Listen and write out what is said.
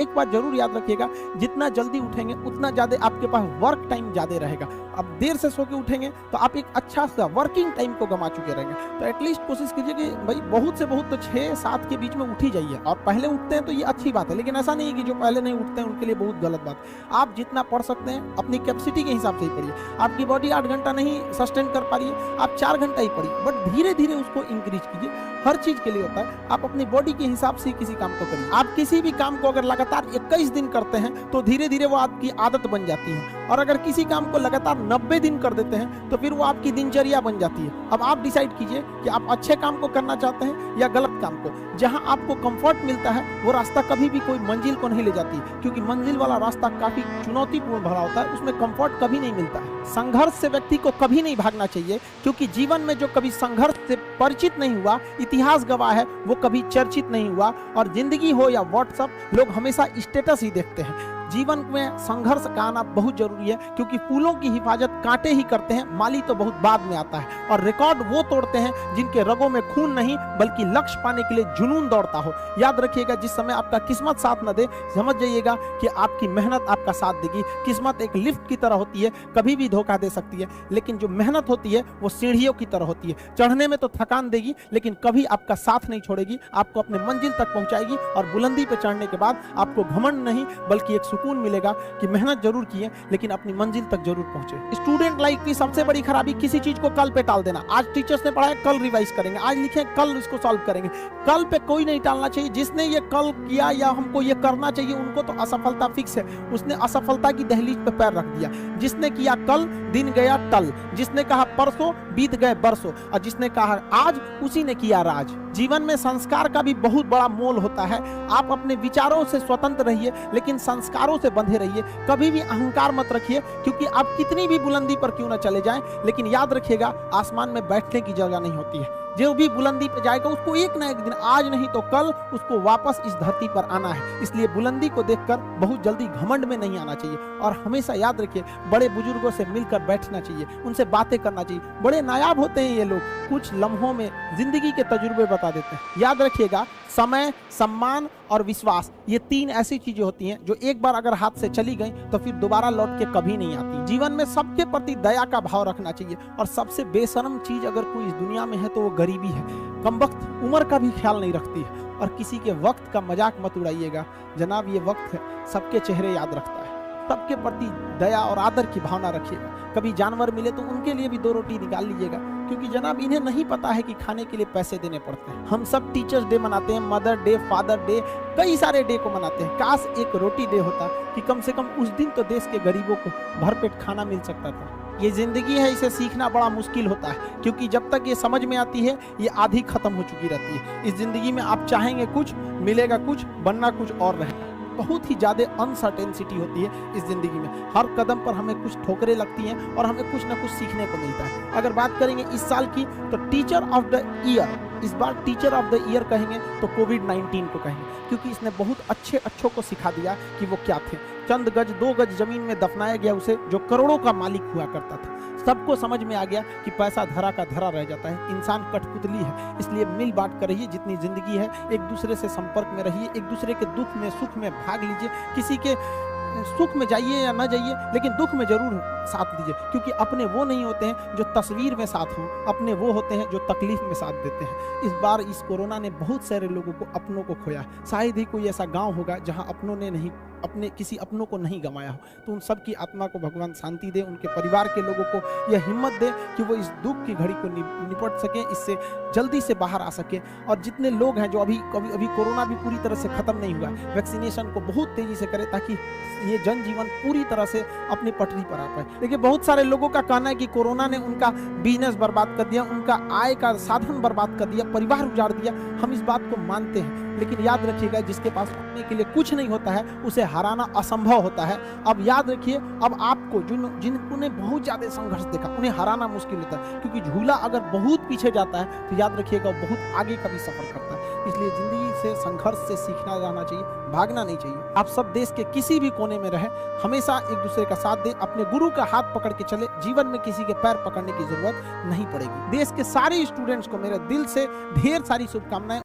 एक बात जरूर याद रखिएगा, जितना जल्दी उठेंगे उतना ज्यादा आपके पास वर्क टाइम ज्यादा रहेगा। अब देर से सो के उठेंगे तो आप एक अच्छा सा वर्किंग टाइम को गंवा चुके रहेंगे। तो एटलीस्ट कोशिश कीजिए कि भाई बहुत से बहुत तो 6-7 के बीच में उठ ही जाइए। और पहले उठते हैं तो ये अच्छी बात है, लेकिन ऐसा नहीं है कि जो पहले नहीं उठते हैं उनके लिए बहुत गलत बात। आप जितना पढ़ सकते हैं अपनी कैपेसिटी के हिसाब से ही पढ़िए। आपकी बॉडी 8 घंटा नहीं सस्टेन कर पा रही है, आप 4 घंटा ही पढ़िए, बट धीरे धीरे उसको इंक्रीज कीजिए। हर चीज के लिए होता है, आप अपनी बॉडी के हिसाब से किसी काम को करिए। आप किसी भी काम को अगर लगातार 21 दिन करते हैं तो धीरे धीरे वो आपकी आदत बन जाती है, और अगर किसी काम को लगातार 90 दिन कर देते हैं तो फिर वो आपकी दिनचर्या बन जाती है। अब आप डिसाइड कीजिए कि आप अच्छे काम को करना चाहते हैं या गलत काम को। जहां आपको कंफर्ट मिलता है वो रास्ता कभी भी कोई मंजिल को नहीं ले जाती, क्योंकि मंजिल वाला रास्ता काफी चुनौतीपूर्ण भरा होता है, उसमें कंफर्ट कभी नहीं मिलता है। संघर्ष से व्यक्ति को कभी नहीं भागना चाहिए, क्योंकि जीवन में जो कभी संघर्ष से परिचित नहीं हुआ, इतिहास गवाह है, वो कभी चर्चित नहीं हुआ। और जिंदगी हो या व्हाट्सएप, लोग हमेशा स्टेटस ही देखते हैं। जीवन में संघर्ष का आना बहुत जरूरी है, क्योंकि फूलों की हिफाजत कांटे ही करते हैं, माली तो बहुत बाद में आता है। और रिकॉर्ड वो तोड़ते हैं जिनके रगों में खून नहीं बल्कि लक्ष्य पाने के लिए जुनून दौड़ता हो। याद रखिएगा, जिस समय आपका किस्मत साथ न दे, समझ जाइएगा कि आपकी मेहनत आपका साथ देगी। किस्मत एक लिफ्ट की तरह होती है, कभी भी धोखा दे सकती है, लेकिन जो मेहनत होती है वो सीढ़ियों की तरह होती है। चढ़ने में तो थकान देगी, लेकिन कभी आपका साथ नहीं छोड़ेगी, आपको अपने मंजिल तक पहुंचाएगी। और बुलंदी पे चढ़ने के बाद आपको घमंड नहीं बल्कि एक सुकून मिलेगा कि मेहनत जरूर की है, लेकिन अपनी मंजिल तक जरूर पहुंचे। स्टूडेंट लाइफ की सबसे बड़ी खराबी किसी चीज को कल पे टाल देना। आज टीचर्स ने पढ़ाया, कल रिवाइज करेंगे, आज लिखे कल इसको सॉल्व करेंगे। कल पे कोई नहीं टालना चाहिए। जिसने ये कल किया या हमको ये करना चाहिए, उनको तो असफलता फिक्स है। उसने असफलता की दहलीज पे पैर रख दिया। जिसने किया कल, दिन गया टल। जिसने कहा परसों, बीत गए बरसों। और जिसने कहा आज, उसी ने किया राज। जीवन में संस्कार का भी बहुत बड़ा मोल होता है। आप अपने विचारों से स्वतंत्र रहिए, लेकिन संस्कारों से बंधे रहिए। कभी भी अहंकार मत रखिए, क्योंकि आप कितनी भी बुलंदी पर क्यों न चले जाएं, लेकिन याद रखिएगा, आसमान में बैठने की जगह नहीं होती है। जो भी बुलंदी पे जाएगा उसको एक ना एक दिन, आज नहीं तो कल, उसको वापस इस धरती पर आना है। इसलिए बुलंदी को देखकर बहुत जल्दी घमंड में नहीं आना चाहिए। और हमेशा याद रखिए, बड़े बुजुर्गों से मिलकर बैठना चाहिए, उनसे बातें करना चाहिए। बड़े नायाब होते हैं ये लोग, कुछ लम्हों में जिंदगी के तजुर्बे बता देते हैं। याद रखिएगा, समय, सम्मान और विश्वास, ये 3 ऐसी चीजें होती हैं जो एक बार अगर हाथ से चली गई तो फिर दोबारा लौट के कभी नहीं आती। जीवन में सबके प्रति दया का भाव रखना चाहिए। और सबसे बेशर्म चीज अगर कोई इस दुनिया में है तो वो गरीबी है। कमबख्त उम्र का भी ख्याल नहीं रखती है। और किसी के वक्त का मजाक मत उड़ाइएगा जनाब, ये वक्त है, सबके चेहरे याद रखता है। सबके प्रति दया और आदर की भावना रखिएगा। कभी जानवर मिले तो उनके लिए भी 2 रोटी निकाल लीजिएगा, क्योंकि जनाब इन्हें नहीं पता है कि खाने के लिए पैसे देने पड़ते हैं। हम सब टीचर्स डे मनाते हैं, मदर डे, फादर डे, कई सारे डे को मनाते हैं। काश एक रोटी डे होता कि कम से कम उस दिन तो देश के गरीबों को भरपेट खाना मिल सकता था। ये जिंदगी है, इसे सीखना बड़ा मुश्किल होता है, क्योंकि जब तक ये समझ में आती है ये आधी खत्म हो चुकी रहती है। इस जिंदगी में आप चाहेंगे कुछ, मिलेगा कुछ, बनना कुछ और रहेगा। बहुत ही ज्यादा अनसर्टेनिटी होती है इस जिंदगी में। हर कदम पर हमें कुछ ठोकरें लगती हैं और हमें कुछ ना कुछ सीखने को मिलता है। अगर बात करेंगे इस साल की, तो टीचर ऑफ द ईयर, इस बार टीचर ऑफ द ईयर कहेंगे तो कोविड-19 को कहेंगे, क्योंकि इसने बहुत अच्छों को सिखा दिया कि वो क्या थे। चंद गज 2 गज जमीन में दफनाया गया उसे, जो करोड़ों का मालिक हुआ करता था। सबको समझ में आ गया कि पैसा धरा का धरा रह जाता है, इंसान कठपुतली है। इसलिए मिल बांट कर रहिए, जितनी जिंदगी है एक दूसरे से संपर्क में रहिए, एक दूसरे के दुख में सुख में भाग लीजिए। किसी के सुख में जाइए या ना जाइए, लेकिन दुख में जरूर साथ दीजिए, क्योंकि अपने वो नहीं होते हैं जो तस्वीर में साथ हों, अपने वो होते हैं जो तकलीफ में साथ देते हैं। इस बार इस कोरोना ने बहुत सारे लोगों को, अपनों को खोया। शायद ही कोई ऐसा गांव होगा जहां अपनों ने नहीं, अपने किसी अपनों को नहीं गंवाया हो। तो उन सब की आत्मा को भगवान शांति दे, उनके परिवार के लोगों को यह हिम्मत दे कि वो इस दुख की घड़ी को निपट सके, इससे जल्दी से बाहर आ सके। और जितने लोग हैं जो अभी कोरोना भी पूरी तरह से खत्म नहीं हुआ, वैक्सीनेशन को बहुत तेजी से करें, ताकि ये जनजीवन पूरी तरह से अपनी पटरी पर आ पाए। देखिए, बहुत सारे लोगों का कहना है कि कोरोना ने उनका बिजनेस बर्बाद कर दिया, उनका आय का साधन बर्बाद कर दिया, परिवार उजाड़ दिया। हम इस बात को मानते हैं, लेकिन याद रखिएगा, जिसके पास उठने के लिए कुछ नहीं होता है उसे हराना असंभव होता है। अब याद रखिए, अब आपको जिन्होंने बहुत ज्यादा संघर्ष देखा, उन्हें हराना मुश्किल होता है, क्योंकि झूला अगर बहुत पीछे जाता है तो याद रखिएगा बहुत आगे का भी सफर करता है। इसलिए जिंदगी से, संघर्ष से सीखना जाना चाहिए, भागना नहीं चाहिए। आप सब देश के किसी भी कोने में रहे, हमेशा एक दूसरे का साथ दे, अपने गुरु का हाथ पकड़ के चले। जीवन में किसी के पैर पकड़ने की जरूरत नहीं पड़ेगी। देश के सारे स्टूडेंट्स को मेरे दिल से ढेर सारी शुभकामनाएं।